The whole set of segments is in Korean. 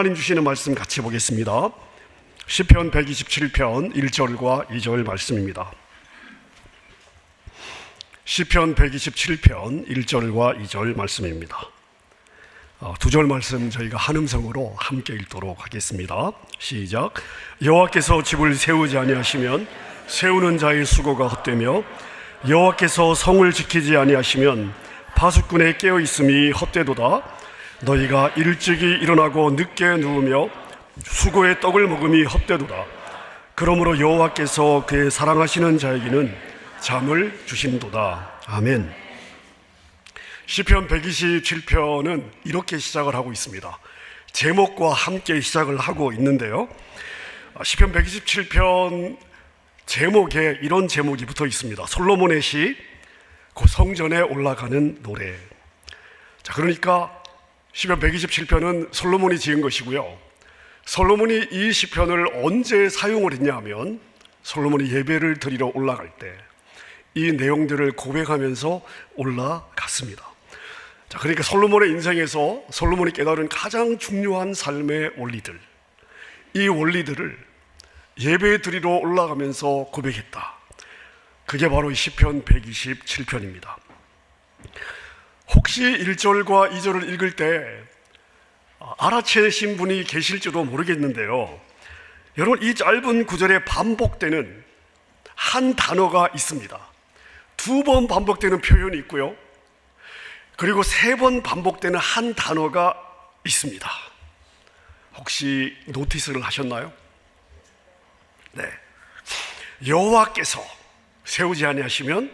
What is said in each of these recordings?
하나님 주시는 말씀 같이 보겠습니다. 시편 127편 1절과 2절 말씀입니다. 시편 127편 1절과 2절 말씀입니다. 두 절 말씀 저희가 한 음성으로 함께 읽도록 하겠습니다. 시작. 여호와께서 집을 세우지 아니하시면 세우는 자의 수고가 헛되며 여호와께서 성을 지키지 아니하시면 파수꾼의 깨어있음이 헛되도다. 너희가 일찍이 일어나고 늦게 누우며 수고의 떡을 먹음이 헛되도다. 그러므로 여호와께서 그의 사랑하시는 자에게는 잠을 주신도다. 아멘. 시편 127편은 이렇게 시작을 하고 있습니다. 제목과 함께 시작을 하고 있는데요, 시편 127편 제목에 이런 제목이 붙어 있습니다. 솔로몬의 시, 그 성전에 올라가는 노래. 자, 그러니까 시편 127편은 솔로몬이 지은 것이고요, 솔로몬이 이 시편을 언제 사용을 했냐 하면 솔로몬이 예배를 드리러 올라갈 때 이 내용들을 고백하면서 올라갔습니다. 자, 그러니까 솔로몬의 인생에서 솔로몬이 깨달은 가장 중요한 삶의 원리들, 이 원리들을 예배 드리러 올라가면서 고백했다. 그게 바로 시편 127편입니다. 혹시 1절과 2절을 읽을 때 알아채신 분이 계실지도 모르겠는데요, 여러분, 이 짧은 구절에 반복되는 한 단어가 있습니다. 2번 반복되는 표현이 있고요, 그리고 3번 반복되는 한 단어가 있습니다. 혹시 노티스를 하셨나요? 네. 여호와께서 세우지 아니하시면,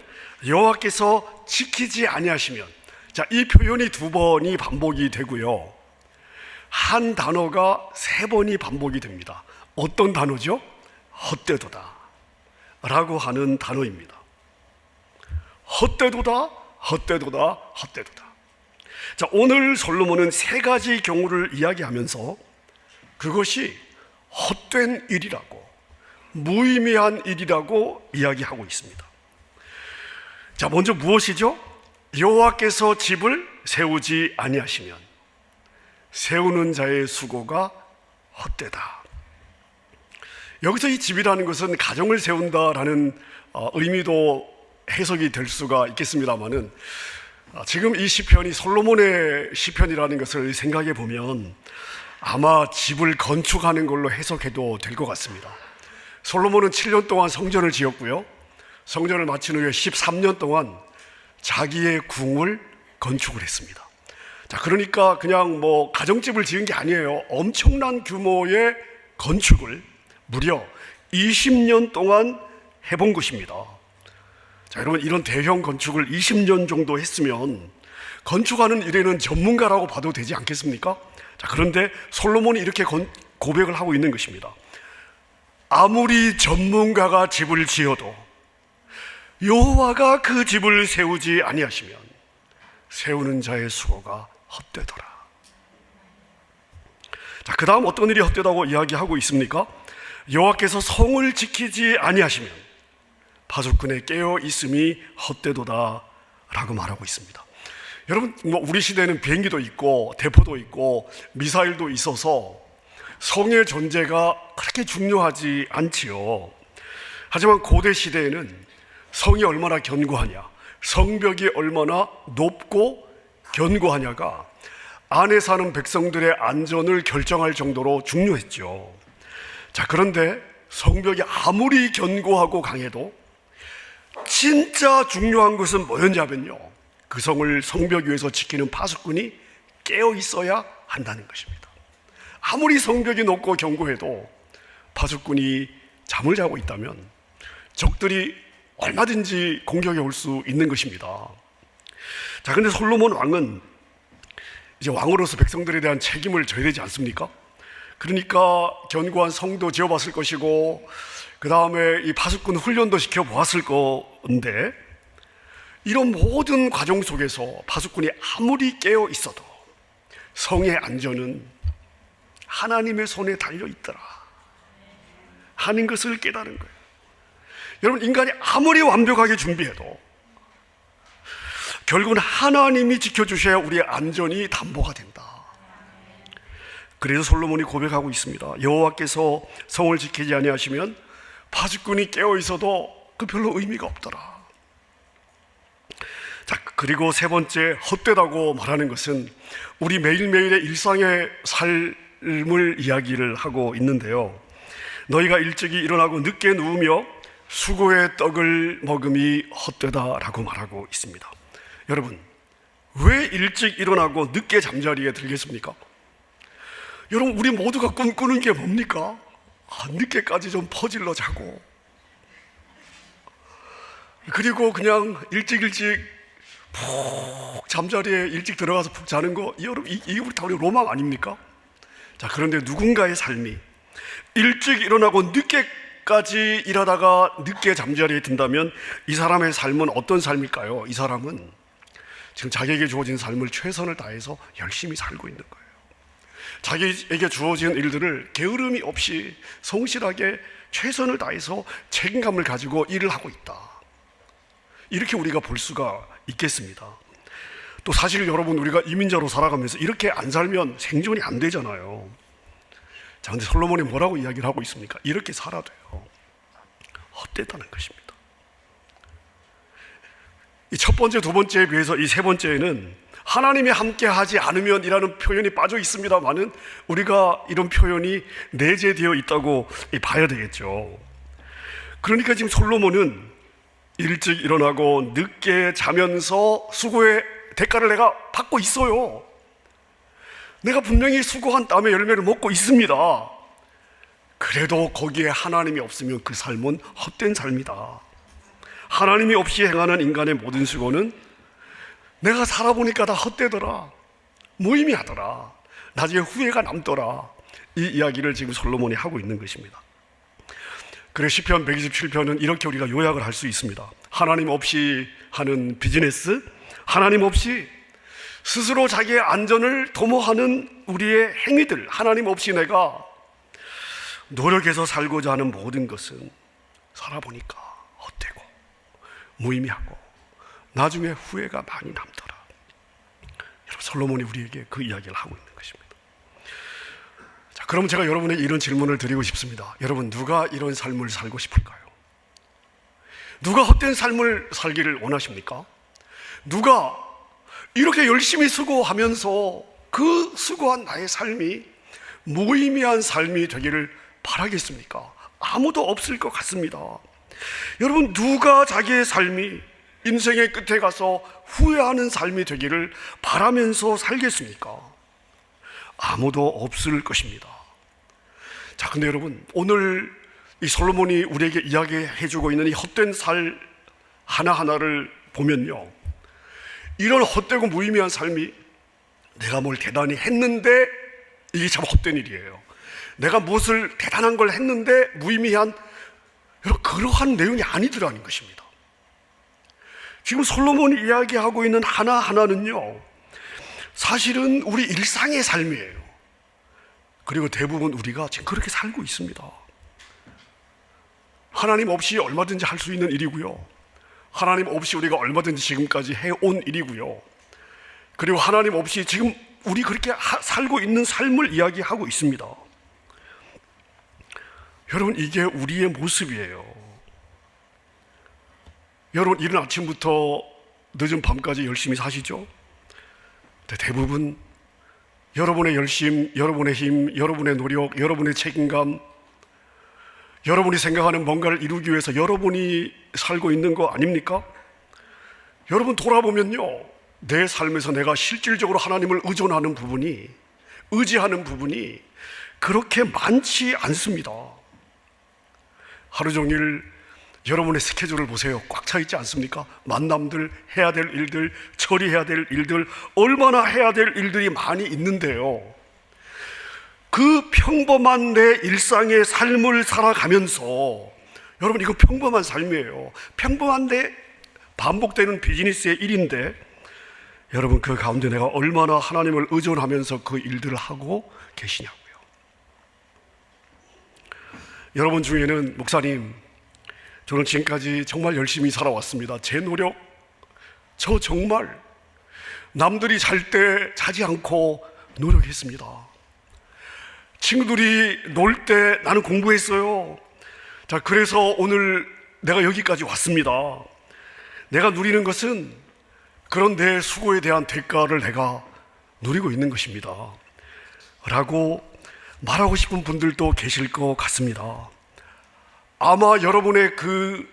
여호와께서 지키지 아니하시면. 자, 이 표현이 2번이 반복이 되고요, 한 단어가 3번이 반복이 됩니다. 어떤 단어죠? 헛되도다 라고 하는 단어입니다. 헛되도다, 헛되도다, 헛되도다. 자, 오늘 솔로몬은 3가지 경우를 이야기하면서 그것이 헛된 일이라고, 무의미한 일이라고 이야기하고 있습니다. 자, 먼저 무엇이죠? 여호와께서 집을 세우지 아니하시면 세우는 자의 수고가 헛되다. 여기서 이 집이라는 것은 가정을 세운다라는 의미도 해석이 될 수가 있겠습니다만은, 지금 이 시편이 솔로몬의 시편이라는 것을 생각해 보면 아마 집을 건축하는 걸로 해석해도 될 것 같습니다. 솔로몬은 7년 동안 성전을 지었고요, 성전을 마친 후에 13년 동안 자기의 궁을 건축을 했습니다. 자, 그러니까 그냥 가정집을 지은 게 아니에요. 엄청난 규모의 건축을 무려 20년 동안 해본 것입니다. 자, 여러분, 이런 대형 건축을 20년 정도 했으면 건축하는 일에는 전문가라고 봐도 되지 않겠습니까? 자, 그런데 솔로몬이 이렇게 고백을 하고 있는 것입니다. 아무리 전문가가 집을 지어도 여호와가 그 집을 세우지 아니하시면 세우는 자의 수고가 헛되더라. 자, 그 다음 어떤 일이 헛되다고 이야기하고 있습니까? 여호와께서 성을 지키지 아니하시면 파수꾼의 깨어 있음이 헛되도다 라고 말하고 있습니다. 여러분, 우리 시대에는 비행기도 있고 대포도 있고 미사일도 있어서 성의 존재가 그렇게 중요하지 않지요. 하지만 고대 시대에는 성이 얼마나 견고하냐, 성벽이 얼마나 높고 견고하냐가 안에 사는 백성들의 안전을 결정할 정도로 중요했죠. 자, 그런데 성벽이 아무리 견고하고 강해도 진짜 중요한 것은 뭐였냐면요, 그 성을, 성벽 위에서 지키는 파수꾼이 깨어 있어야 한다는 것입니다. 아무리 성벽이 높고 견고해도 파수꾼이 잠을 자고 있다면 적들이 얼마든지 공격해 올 수 있는 것입니다. 자, 근데 솔로몬 왕은 이제 왕으로서 백성들에 대한 책임을 져야 되지 않습니까? 그러니까 견고한 성도 지어봤을 것이고, 그 다음에 이 파수꾼 훈련도 시켜보았을 건데, 이런 모든 과정 속에서 파수꾼이 아무리 깨어 있어도 성의 안전은 하나님의 손에 달려있더라 하는 것을 깨달은 거예요. 여러분, 인간이 아무리 완벽하게 준비해도 결국은 하나님이 지켜주셔야 우리의 안전이 담보가 된다. 그래서 솔로몬이 고백하고 있습니다. 여호와께서 성을 지키지 아니하시면 파수꾼이 깨어 있어도 그 별로 의미가 없더라. 자, 그리고 세 번째, 헛되다고 말하는 것은 우리 매일매일의 일상의 삶을 이야기를 하고 있는데요. 너희가 일찍이 일어나고 늦게 누우며 수고의 떡을 먹음이 헛되다라고 말하고 있습니다. 여러분, 왜 일찍 일어나고 늦게 잠자리에 들겠습니까? 여러분, 우리 모두가 꿈꾸는 게 뭡니까? 늦게까지 좀 퍼질러 자고, 그리고 그냥 일찍 푹 잠자리에 일찍 들어가서 푹 자는 거, 여러분, 이게 우리 로망 아닙니까? 자, 그런데 누군가의 삶이 일찍 일어나고 늦게까지 일하다가 늦게 잠자리에 든다면 이 사람의 삶은 어떤 삶일까요? 이 사람은 지금 자기에게 주어진 삶을 최선을 다해서 열심히 살고 있는 거예요. 자기에게 주어진 일들을 게으름이 없이 성실하게 최선을 다해서 책임감을 가지고 일을 하고 있다. 이렇게 우리가 볼 수가 있겠습니다. 또 사실 여러분, 우리가 이민자로 살아가면서 이렇게 안 살면 생존이 안 되잖아요. 자, 근데 솔로몬이 뭐라고 이야기를 하고 있습니까? 이렇게 살아도 돼요. 헛되다는 것입니다. 이 첫 번째, 두 번째에 비해서 이 세 번째에는 하나님이 함께 하지 않으면 이라는 표현이 빠져 있습니다만은 우리가 이런 표현이 내재되어 있다고 봐야 되겠죠. 그러니까 지금 솔로몬은 일찍 일어나고 늦게 자면서 수고의 대가를 내가 받고 있어요. 내가 분명히 수고한 땀의 열매를 먹고 있습니다. 그래도 거기에 하나님이 없으면 그 삶은 헛된 삶이다. 하나님이 없이 행하는 인간의 모든 수고는 내가 살아보니까 다 헛되더라, 무의미하더라, 나중에 후회가 남더라, 이 이야기를 지금 솔로몬이 하고 있는 것입니다. 그래서 시편 127편은 이렇게 우리가 요약을 할 수 있습니다. 하나님 없이 하는 비즈니스, 하나님 없이 스스로 자기의 안전을 도모하는 우리의 행위들, 하나님 없이 내가 노력해서 살고자 하는 모든 것은 살아보니까 헛되고 무의미하고 나중에 후회가 많이 남더라. 여러분, 솔로몬이 우리에게 그 이야기를 하고 있는 것입니다. 자, 그럼 제가 여러분에게 이런 질문을 드리고 싶습니다. 여러분, 누가 이런 삶을 살고 싶을까요? 누가 헛된 삶을 살기를 원하십니까? 누가 이렇게 열심히 수고하면서 그 수고한 나의 삶이 무의미한 삶이 되기를 바라겠습니까? 아무도 없을 것 같습니다. 여러분, 누가 자기의 삶이 인생의 끝에 가서 후회하는 삶이 되기를 바라면서 살겠습니까? 아무도 없을 것입니다. 자, 근데 여러분, 오늘 이 솔로몬이 우리에게 이야기해주고 있는 이 헛된 살 하나하나를 보면요, 이런 헛되고 무의미한 삶이 내가 뭘 대단히 했는데 이게 참 헛된 일이에요. 내가 무엇을 대단한 걸 했는데 무의미한, 여러분, 그러한 내용이 아니더라는 것입니다. 지금 솔로몬이 이야기하고 있는 하나하나는요, 사실은 우리 일상의 삶이에요. 그리고 대부분 우리가 지금 그렇게 살고 있습니다. 하나님 없이 얼마든지 할 수 있는 일이고요, 하나님 없이 우리가 얼마든지 지금까지 해온 일이고요, 그리고 하나님 없이 지금 우리 그렇게 살고 있는 삶을 이야기하고 있습니다. 여러분, 이게 우리의 모습이에요. 여러분, 이른 아침부터 늦은 밤까지 열심히 사시죠? 대부분 여러분의 열심, 여러분의 힘, 여러분의 노력, 여러분의 책임감, 여러분이 생각하는 뭔가를 이루기 위해서 여러분이 살고 있는 거 아닙니까? 여러분, 돌아보면요, 내 삶에서 내가 실질적으로 하나님을 의존하는 부분이, 의지하는 부분이 그렇게 많지 않습니다. 하루 종일 여러분의 스케줄을 보세요. 꽉 차 있지 않습니까? 만남들, 해야 될 일들, 처리해야 될 일들, 얼마나 해야 될 일들이 많이 있는데요, 그 평범한 내 일상의 삶을 살아가면서, 여러분, 이거 평범한 삶이에요. 평범한 내 반복되는 비즈니스의 일인데, 여러분, 그 가운데 내가 얼마나 하나님을 의존하면서 그 일들을 하고 계시냐고요. 여러분 중에는, 목사님, 저는 지금까지 정말 열심히 살아왔습니다. 제 노력, 저 정말 남들이 잘 때 자지 않고 노력했습니다. 친구들이 놀 때 나는 공부했어요. 자, 그래서 오늘 내가 여기까지 왔습니다. 내가 누리는 것은 그런 내 수고에 대한 대가를 내가 누리고 있는 것입니다 라고 말하고 싶은 분들도 계실 것 같습니다. 아마 여러분의 그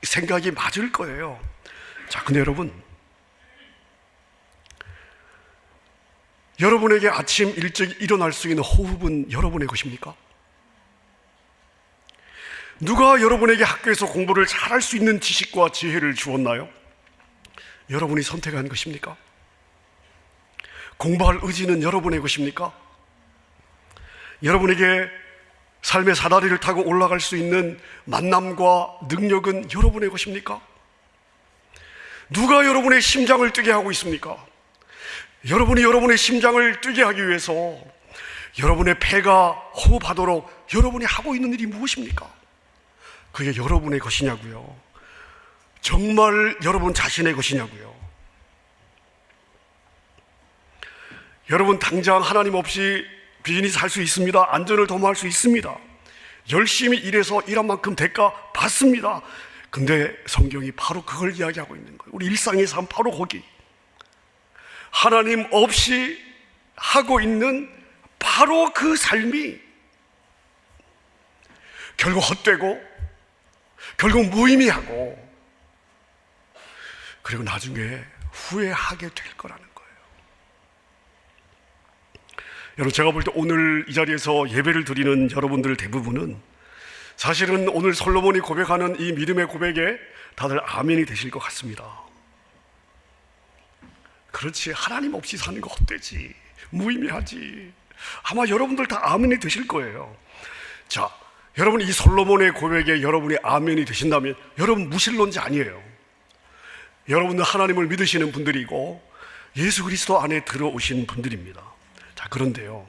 생각이 맞을 거예요. 자, 근데 여러분에게 아침 일찍 일어날 수 있는 호흡은 여러분의 것입니까? 누가 여러분에게 학교에서 공부를 잘할 수 있는 지식과 지혜를 주었나요? 여러분이 선택한 것입니까? 공부할 의지는 여러분의 것입니까? 여러분에게 삶의 사다리를 타고 올라갈 수 있는 만남과 능력은 여러분의 것입니까? 누가 여러분의 심장을 뛰게 하고 있습니까? 여러분이 여러분의 심장을 뛰게 하기 위해서 여러분의 폐가 호흡하도록 여러분이 하고 있는 일이 무엇입니까? 그게 여러분의 것이냐고요? 정말 여러분 자신의 것이냐고요? 여러분 당장 하나님 없이 비즈니스 할 수 있습니다. 안전을 도모할 수 있습니다. 열심히 일해서 일한 만큼 대가 받습니다. 근데 성경이 바로 그걸 이야기하고 있는 거예요. 우리 일상의 삶 바로 거기. 하나님 없이 하고 있는 바로 그 삶이 결국 헛되고 결국 무의미하고 그리고 나중에 후회하게 될 거라는 거예요. 여러분, 제가 볼 때 오늘 이 자리에서 예배를 드리는 여러분들 대부분은 사실은 오늘 솔로몬이 고백하는 이 믿음의 고백에 다들 아멘이 되실 것 같습니다. 그렇지, 하나님 없이 사는 거 헛되지, 무의미하지. 아마 여러분들 다 아멘이 되실 거예요. 자, 여러분 이 솔로몬의 고백에 여러분이 아멘이 되신다면 여러분 무신론자 아니에요. 여러분은 하나님을 믿으시는 분들이고 예수 그리스도 안에 들어오신 분들입니다. 자, 그런데요,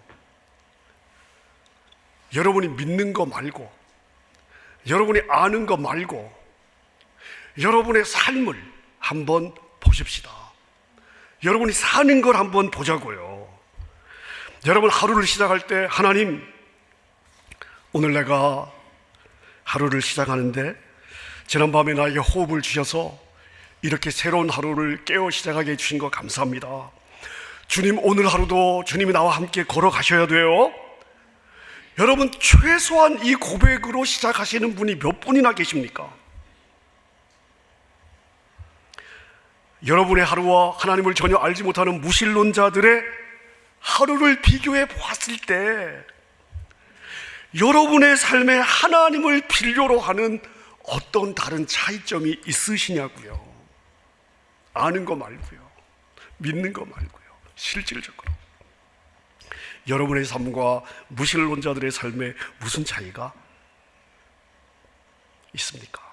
여러분이 믿는 거 말고, 여러분이 아는 거 말고 여러분의 삶을 한번 보십시다. 여러분이 사는 걸 한번 보자고요. 여러분 하루를 시작할 때, 하나님, 오늘 내가 하루를 시작하는데 지난밤에 나에게 호흡을 주셔서 이렇게 새로운 하루를 깨어 시작하게 해주신 거 감사합니다. 주님, 오늘 하루도 주님이 나와 함께 걸어가셔야 돼요. 여러분, 최소한 이 고백으로 시작하시는 분이 몇 분이나 계십니까? 여러분의 하루와 하나님을 전혀 알지 못하는 무신론자들의 하루를 비교해 보았을 때 여러분의 삶에 하나님을 필요로 하는 어떤 다른 차이점이 있으시냐고요. 아는 거 말고요, 믿는 거 말고요. 실질적으로 여러분의 삶과 무신론자들의 삶에 무슨 차이가 있습니까?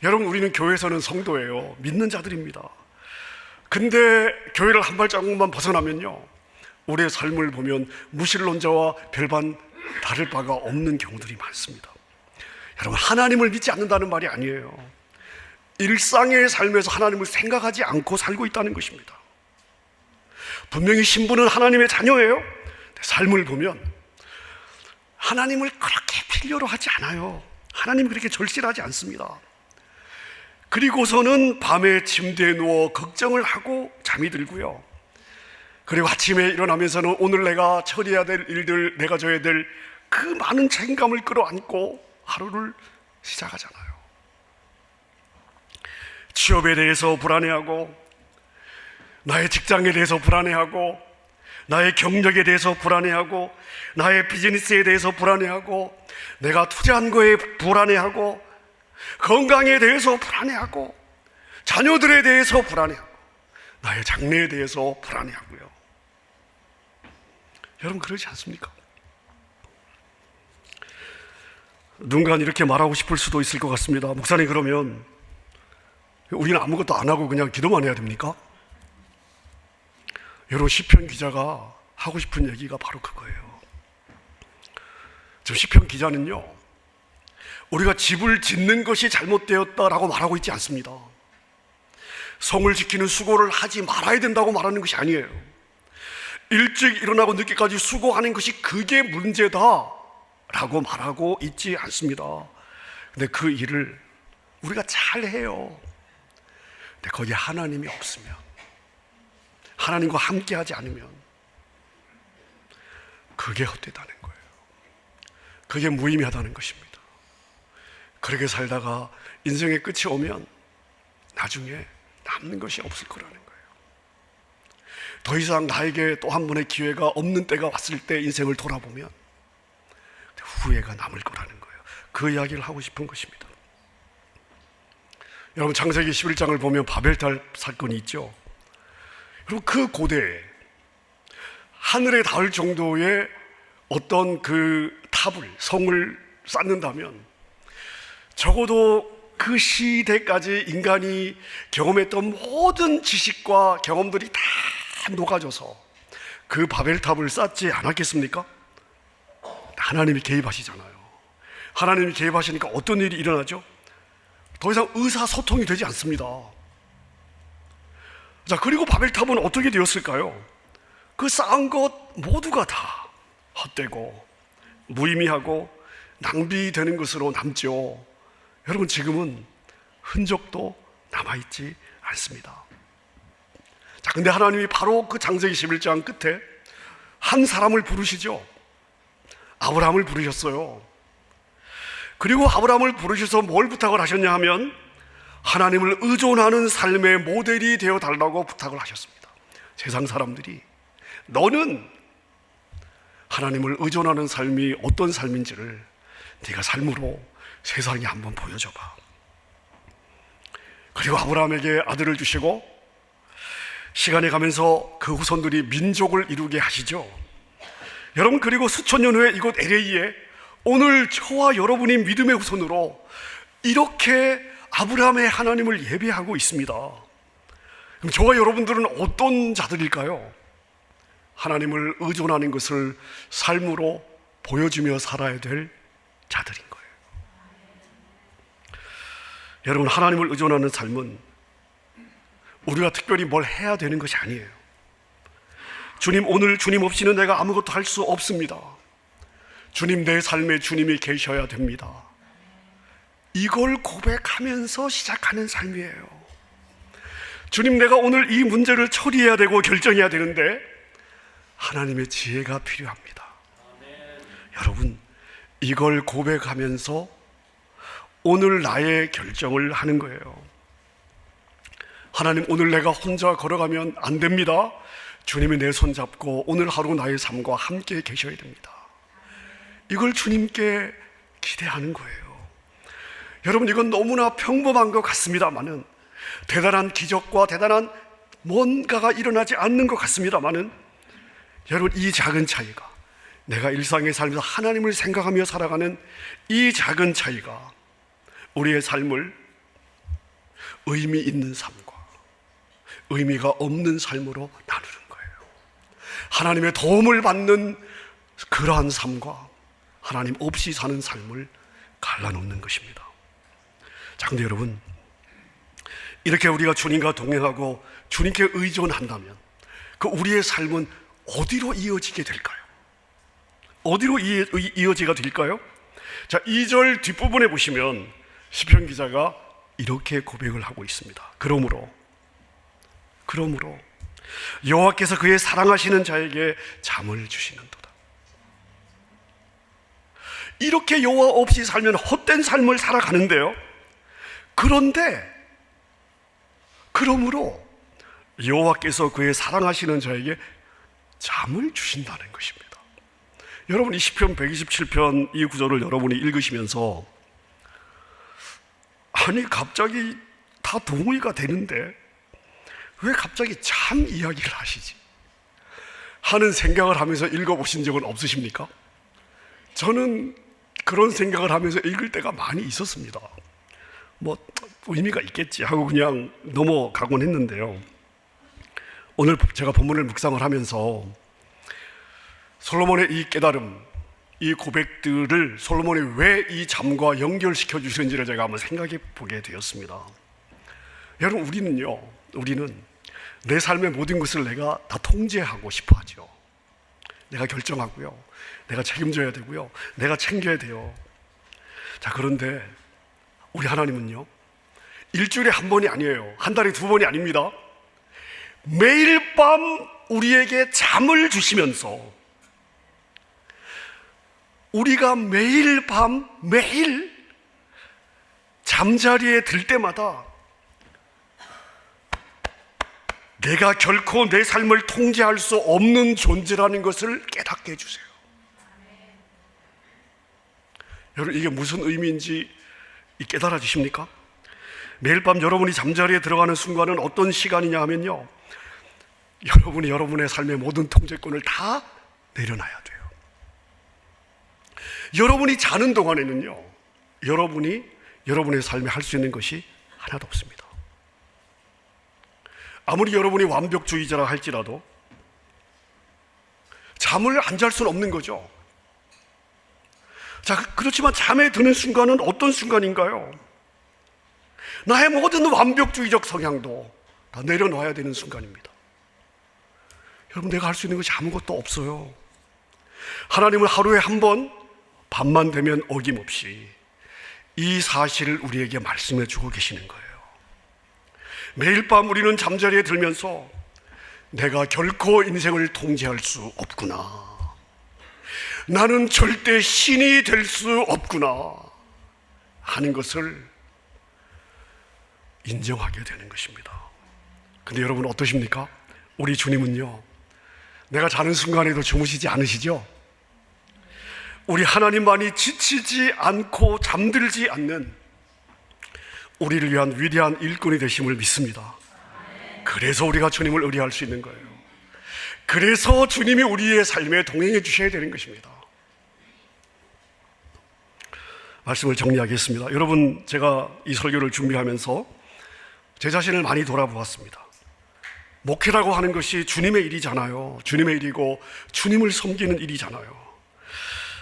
여러분, 우리는 교회에서는 성도예요. 믿는 자들입니다. 근데 교회를 한 발자국만 벗어나면요, 우리의 삶을 보면 무신론자와 별반 다를 바가 없는 경우들이 많습니다. 여러분, 하나님을 믿지 않는다는 말이 아니에요. 일상의 삶에서 하나님을 생각하지 않고 살고 있다는 것입니다. 분명히 신부는 하나님의 자녀예요. 삶을 보면 하나님을 그렇게 필요로 하지 않아요. 하나님이 그렇게 절실하지 않습니다. 그리고서는 밤에 침대에 누워 걱정을 하고 잠이 들고요, 그리고 아침에 일어나면서는 오늘 내가 처리해야 될 일들, 내가 져야 될 그 많은 책임감을 끌어안고 하루를 시작하잖아요. 취업에 대해서 불안해하고, 나의 직장에 대해서 불안해하고, 나의 경력에 대해서 불안해하고, 나의 비즈니스에 대해서 불안해하고, 내가 투자한 거에 불안해하고, 건강에 대해서 불안해하고, 자녀들에 대해서 불안해하고, 나의 장래에 대해서 불안해하고요. 여러분, 그러지 않습니까? 누군가는 이렇게 말하고 싶을 수도 있을 것 같습니다. 목사님, 그러면 우리는 아무것도 안 하고 그냥 기도만 해야 됩니까? 여러분, 시편 기자가 하고 싶은 얘기가 바로 그거예요. 저 시편 기자는요, 우리가 집을 짓는 것이 잘못되었다라고 말하고 있지 않습니다. 성을 지키는 수고를 하지 말아야 된다고 말하는 것이 아니에요. 일찍 일어나고 늦게까지 수고하는 것이 그게 문제다라고 말하고 있지 않습니다. 근데 그 일을 우리가 잘해요. 근데 거기에 하나님이 없으면, 하나님과 함께하지 않으면 그게 헛되다는 거예요. 그게 무의미하다는 것입니다. 그렇게 살다가 인생의 끝이 오면 나중에 남는 것이 없을 거라는 거예요. 더 이상 나에게 또 한 번의 기회가 없는 때가 왔을 때 인생을 돌아보면 후회가 남을 거라는 거예요. 그 이야기를 하고 싶은 것입니다. 여러분, 창세기 11장을 보면 바벨탑 사건이 있죠. 그리고 그 고대에 하늘에 닿을 정도의 어떤 그 탑을, 성을 쌓는다면 적어도 그 시대까지 인간이 경험했던 모든 지식과 경험들이 다 녹아져서 그 바벨탑을 쌓지 않았겠습니까? 하나님이 개입하시잖아요. 하나님이 개입하시니까 어떤 일이 일어나죠? 더 이상 의사소통이 되지 않습니다. 자, 그리고 바벨탑은 어떻게 되었을까요? 그 쌓은 것 모두가 다 헛되고 무의미하고 낭비되는 것으로 남죠. 여러분, 지금은 흔적도 남아있지 않습니다. 자, 근데 하나님이 바로 그 창세기 11장 끝에 한 사람을 부르시죠. 아브라함을 부르셨어요. 그리고 아브라함을 부르셔서 뭘 부탁을 하셨냐 하면 하나님을 의존하는 삶의 모델이 되어 달라고 부탁을 하셨습니다. 세상 사람들이 너는 하나님을 의존하는 삶이 어떤 삶인지를 네가 삶으로 세상에 한번 보여줘봐. 그리고 아브라함에게 아들을 주시고 시간이 가면서 그 후손들이 민족을 이루게 하시죠. 여러분, 그리고 수천 년 후에 이곳 LA에 오늘 저와 여러분이 믿음의 후손으로 이렇게 아브라함의 하나님을 예배하고 있습니다. 그럼 저와 여러분들은 어떤 자들일까요? 하나님을 의존하는 것을 삶으로 보여주며 살아야 될 자들인 거예요. 여러분, 하나님을 의존하는 삶은 우리가 특별히 뭘 해야 되는 것이 아니에요. 주님, 오늘 주님 없이는 내가 아무것도 할 수 없습니다. 주님, 내 삶에 주님이 계셔야 됩니다. 이걸 고백하면서 시작하는 삶이에요. 주님, 내가 오늘 이 문제를 처리해야 되고 결정해야 되는데 하나님의 지혜가 필요합니다. 여러분, 이걸 고백하면서 오늘 나의 결정을 하는 거예요. 하나님, 오늘 내가 혼자 걸어가면 안 됩니다. 주님이 내 손 잡고 오늘 하루 나의 삶과 함께 계셔야 됩니다. 이걸 주님께 기대하는 거예요. 여러분, 이건 너무나 평범한 것 같습니다만은, 대단한 기적과 대단한 뭔가가 일어나지 않는 것 같습니다만은, 여러분, 이 작은 차이가, 내가 일상의 삶에서 하나님을 생각하며 살아가는 이 작은 차이가 우리의 삶을 의미 있는 삶과 의미가 없는 삶으로 나누는 거예요. 하나님의 도움을 받는 그러한 삶과 하나님 없이 사는 삶을 갈라놓는 것입니다. 자, 근데 여러분, 이렇게 우리가 주님과 동행하고 주님께 의존한다면 그 우리의 삶은 어디로 이어지게 될까요? 어디로 이어지게 될까요? 자, 2절 뒷부분에 보시면 시편 기자가 이렇게 고백을 하고 있습니다. 그러므로 여호와께서 그의 사랑하시는 자에게 잠을 주시는도다. 이렇게 여호와 없이 살면 헛된 삶을 살아가는데요, 그러므로 여호와께서 그의 사랑하시는 자에게 잠을 주신다는 것입니다. 여러분, 이 시편 127편 이 구절을 여러분이 읽으시면서 아니, 갑자기 다 동의가 되는데 왜 갑자기 잠 이야기를 하시지? 하는 생각을 하면서 읽어보신 적은 없으십니까? 저는 그런 생각을 하면서 읽을 때가 많이 있었습니다. 뭐 의미가 있겠지 하고 그냥 넘어가곤 했는데요, 오늘 제가 본문을 묵상을 하면서 솔로몬의 이 깨달음, 이 고백들을 솔로몬이 왜 이 잠과 연결시켜 주시는지를 제가 한번 생각해 보게 되었습니다. 여러분, 우리는 내 삶의 모든 것을 내가 다 통제하고 싶어 하죠. 내가 결정하고요. 내가 책임져야 되고요. 내가 챙겨야 돼요. 자, 그런데 우리 하나님은요, 일주일에 한 번이 아니에요. 한 달에 두 번이 아닙니다. 매일 밤 우리에게 잠을 주시면서 우리가 매일 밤 매일 잠자리에 들 때마다 내가 결코 내 삶을 통제할 수 없는 존재라는 것을 깨닫게 해주세요. 여러분, 이게 무슨 의미인지 깨달아지십니까? 매일 밤 여러분이 잠자리에 들어가는 순간은 어떤 시간이냐 하면요, 여러분이 여러분의 삶의 모든 통제권을 다 내려놔야 돼요. 여러분이 자는 동안에는요, 여러분이 여러분의 삶에 할 수 있는 것이 하나도 없습니다. 아무리 여러분이 완벽주의자라 할지라도 잠을 안 잘 수는 없는 거죠. 자, 그렇지만 잠에 드는 순간은 어떤 순간인가요? 나의 모든 완벽주의적 성향도 다 내려놔야 되는 순간입니다. 여러분, 내가 할 수 있는 것이 아무것도 없어요. 하나님은 하루에 한 번 밤만 되면 어김없이 이 사실을 우리에게 말씀해 주고 계시는 거예요. 매일 밤 우리는 잠자리에 들면서 내가 결코 인생을 통제할 수 없구나, 나는 절대 신이 될 수 없구나 하는 것을 인정하게 되는 것입니다. 근데 여러분, 어떠십니까? 우리 주님은요, 내가 자는 순간에도 주무시지 않으시죠? 우리 하나님만이 지치지 않고 잠들지 않는 우리를 위한 위대한 일꾼이 되심을 믿습니다. 그래서 우리가 주님을 의뢰할 수 있는 거예요. 그래서 주님이 우리의 삶에 동행해 주셔야 되는 것입니다. 말씀을 정리하겠습니다. 여러분, 제가 이 설교를 준비하면서 제 자신을 많이 돌아보았습니다. 목회라고 하는 것이 주님의 일이잖아요. 주님의 일이고 주님을 섬기는 일이잖아요.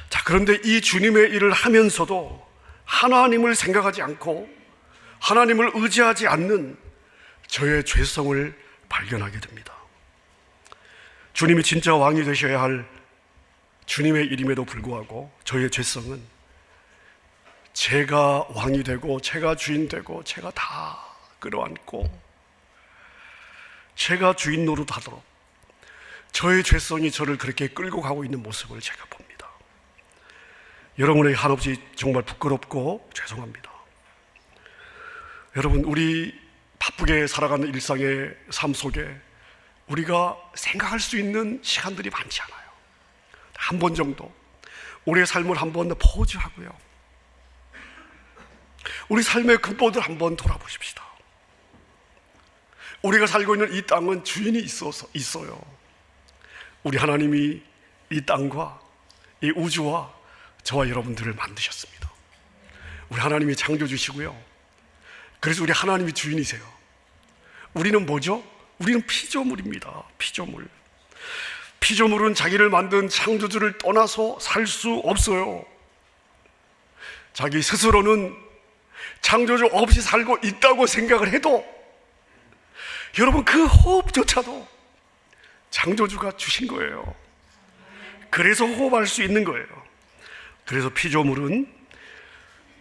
자, 그런데 이 주님의 일을 하면서도 하나님을 생각하지 않고 하나님을 의지하지 않는 저의 죄성을 발견하게 됩니다. 주님이 진짜 왕이 되셔야 할 주님의 일임에도 불구하고 저의 죄성은 제가 왕이 되고 제가 주인 되고 제가 다 끌어안고 제가 주인 노릇하도록 저의 죄성이 저를 그렇게 끌고 가고 있는 모습을 제가 봅니다. 여러분에게 한없이 정말 부끄럽고 죄송합니다. 여러분, 우리 바쁘게 살아가는 일상의 삶 속에 우리가 생각할 수 있는 시간들이 많지 않아요. 한 번 정도 우리의 삶을 한번 포즈하고요, 우리 삶의 근본을 한번 돌아보십시다. 우리가 살고 있는 이 땅은 주인이 있어요. 우리 하나님이 이 땅과 이 우주와 저와 여러분들을 만드셨습니다. 우리 하나님이 창조주시고요, 그래서 우리 하나님이 주인이세요. 우리는 뭐죠? 우리는 피조물입니다. 피조물. 피조물은 자기를 만든 창조주를 떠나서 살 수 없어요. 자기 스스로는 창조주 없이 살고 있다고 생각을 해도 여러분, 그 호흡조차도 창조주가 주신 거예요. 그래서 호흡할 수 있는 거예요. 그래서 피조물은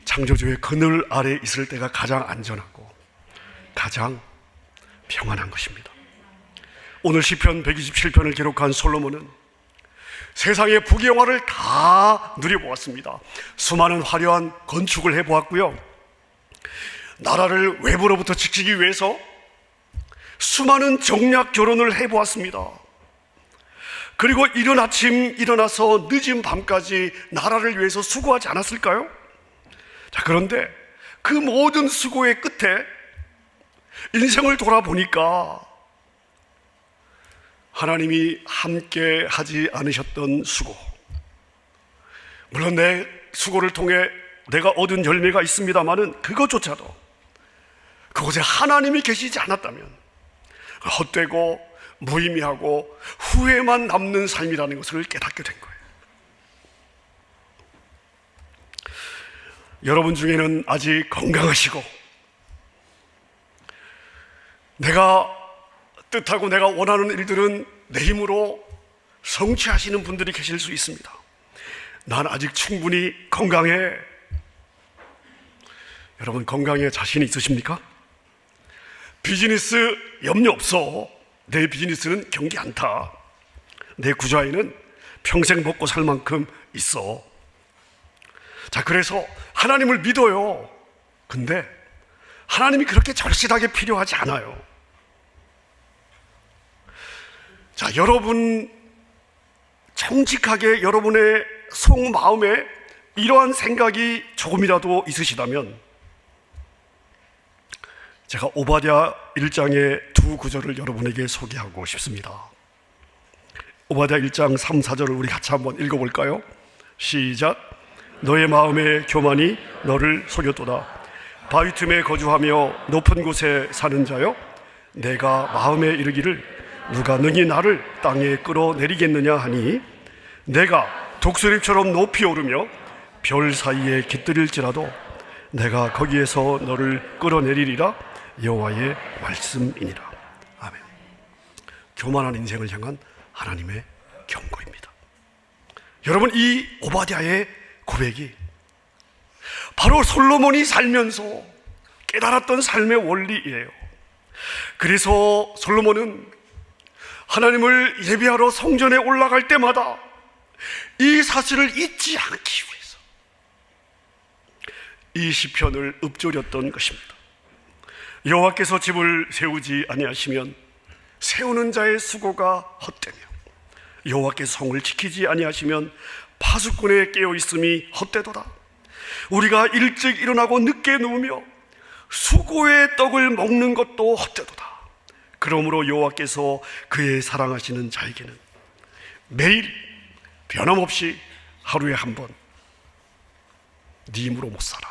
창조주의 그늘 아래 있을 때가 가장 안전하고 가장 평안한 것입니다. 오늘 시편 127편을 기록한 솔로몬은 세상의 부귀영화를 다 누려보았습니다. 수많은 화려한 건축을 해보았고요, 나라를 외부로부터 지키기 위해서 수많은 정략 결혼을 해보았습니다. 그리고 이른 아침 일어나서 늦은 밤까지 나라를 위해서 수고하지 않았을까요? 자, 그런데 그 모든 수고의 끝에 인생을 돌아보니까 하나님이 함께 하지 않으셨던 수고, 물론 내 수고를 통해 내가 얻은 열매가 있습니다마는 그것조차도 그곳에 하나님이 계시지 않았다면 헛되고 무의미하고 후회만 남는 삶이라는 것을 깨닫게 된 거예요. 여러분 중에는 아직 건강하시고 내가 뜻하고 내가 원하는 일들은 내 힘으로 성취하시는 분들이 계실 수 있습니다. 난 아직 충분히 건강해. 여러분, 건강에 자신이 있으십니까? 비즈니스 염려 없어. 내 비즈니스는 경기 안 타. 내 구좌에는 평생 먹고 살 만큼 있어. 자, 그래서 하나님을 믿어요. 근데 하나님이 그렇게 절실하게 필요하지 않아요. 자, 여러분 정직하게 여러분의 속마음에 이러한 생각이 조금이라도 있으시다면 제가 오바댜 1장의 두 구절을 여러분에게 소개하고 싶습니다. 오바댜 1장 3, 4절을 우리 같이 한번 읽어볼까요? 시작. 너의 마음의 교만이 너를 속였도다. 바위 틈에 거주하며 높은 곳에 사는 자여, 내가 마음에 이르기를 누가 능히 나를 땅에 끌어내리겠느냐 하니, 내가 독수리처럼 높이 오르며 별 사이에 깃들일지라도 내가 거기에서 너를 끌어내리리라. 여호와의 말씀이니라. 아멘. 교만한 인생을 향한 하나님의 경고입니다. 여러분, 이 오바댜의 고백이 바로 솔로몬이 살면서 깨달았던 삶의 원리예요. 그래서 솔로몬은 하나님을 예배하러 성전에 올라갈 때마다 이 사실을 잊지 않기 위해서 이 시편을 읊조렸던 것입니다. 여호와께서 집을 세우지 아니하시면 세우는 자의 수고가 헛되며, 여호와께서 성을 지키지 아니하시면 파수꾼의 깨어있음이 헛되도다. 우리가 일찍 일어나고 늦게 누우며 수고의 떡을 먹는 것도 헛되도다. 그러므로 여호와께서 그의 사랑하시는 자에게는 매일 변함없이 하루에 한 번 네 힘으로 못 살아.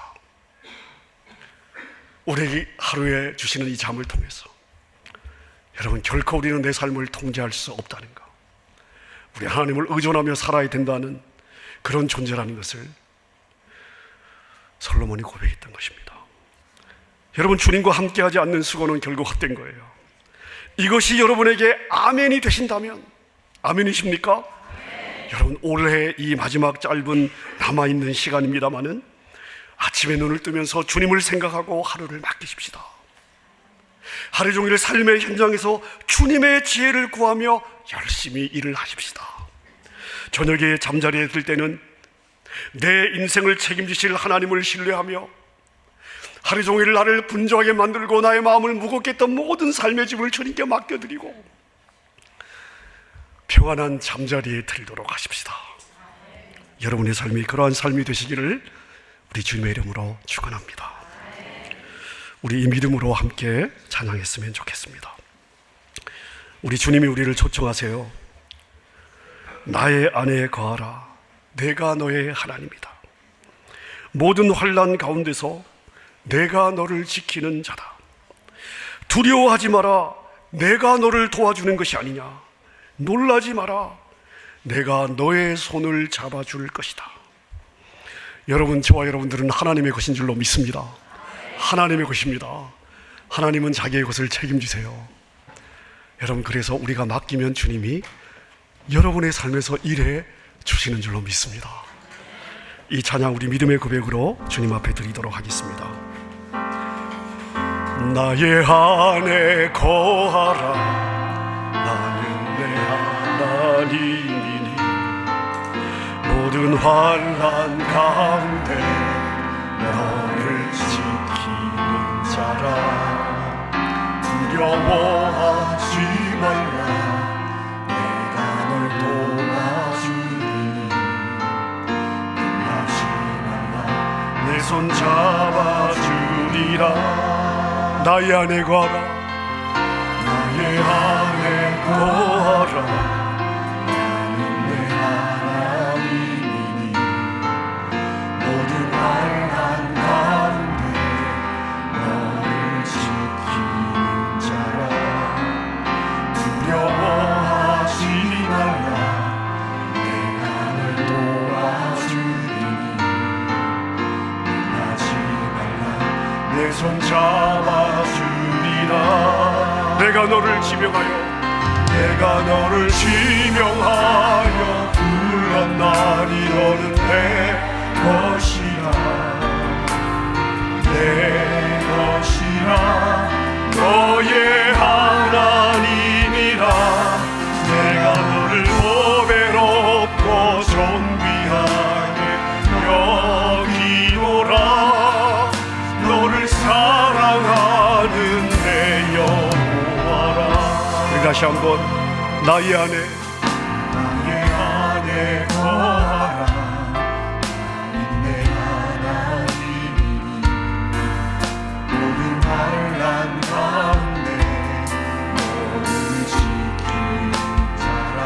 우리 하루에 주시는 이 잠을 통해서 여러분, 결코 우리는 내 삶을 통제할 수 없다는 것, 우리 하나님을 의존하며 살아야 된다는 그런 존재라는 것을 솔로몬이 고백했던 것입니다. 여러분, 주님과 함께하지 않는 수고는 결국 헛된 거예요. 이것이 여러분에게 아멘이 되신다면, 아멘이십니까? 네. 여러분, 올해 이 마지막 짧은 남아있는 시간입니다마는 아침에 눈을 뜨면서 주님을 생각하고 하루를 맡기십시다. 하루 종일 삶의 현장에서 주님의 지혜를 구하며 열심히 일을 하십시다. 저녁에 잠자리에 들 때는 내 인생을 책임지실 하나님을 신뢰하며 하루 종일 나를 분주하게 만들고 나의 마음을 무겁게 했던 모든 삶의 짐을 주님께 맡겨드리고 평안한 잠자리에 들도록 하십시다. 여러분의 삶이 그러한 삶이 되시기를 우리 주님의 이름으로 축원합니다. 우리 이 믿음으로 함께 찬양했으면 좋겠습니다. 우리 주님이 우리를 초청하세요. 나의 안에 거하라. 내가 너의 하나님이다. 모든 환난 가운데서 내가 너를 지키는 자다. 두려워하지 마라. 내가 너를 도와주는 것이 아니냐. 놀라지 마라. 내가 너의 손을 잡아줄 것이다. 여러분, 저와 여러분들은 하나님의 것인 줄로 믿습니다. 하나님의 것입니다. 하나님은 자기의 것을 책임지세요. 여러분, 그래서 우리가 맡기면 주님이 여러분의 삶에서 일해 주시는 줄로 믿습니다. 이 찬양 우리 믿음의 고백으로 주님 앞에 드리도록 하겠습니다. 나의 안에 거하라. 나는 내 하나님이니 모든 환난 가운데 너를 지키는 자라. 두려워하지 말라. 내가 널 도와주니 놀라지 말라. 내 손 잡아주리라. 나의 안에 거하라. 나의 안에 거하라. 손 잡아주리라. 내가 너를 지명하여 내가 너를 지명하여 불렀나니 너는 내 것이라 내 것이라 너의 하나님이라 내가 너를 보배롭고 존귀하게 여기노라 너를 사랑하는 내 여호와라. 우리 다시 한번 나의 안에 거하라 내 하나님이 모든 환난 가운데 너를 지킬 자라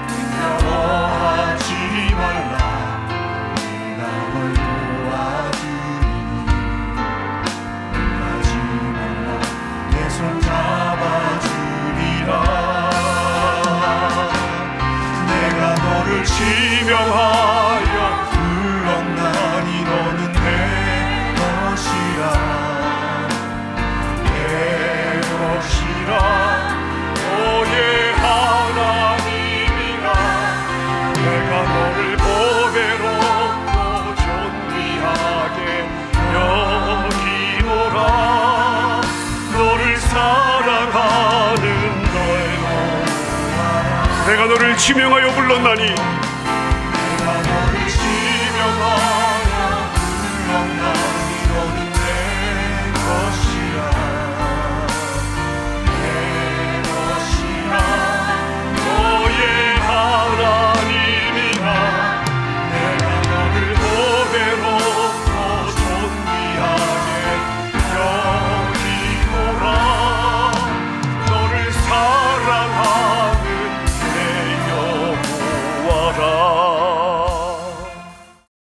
두려워하지 말라 내가 널 도와주리니 놀라지 말라 내 손 잡아주리라 내가 너를 지명하여 불렀나니 너는 내 것이라 내 것이라 너의 하나님이라 내가 너를 보배롭고 존귀하게 여기노라 너를 사랑하는 너의 내가 너를 지명하여 불렀나니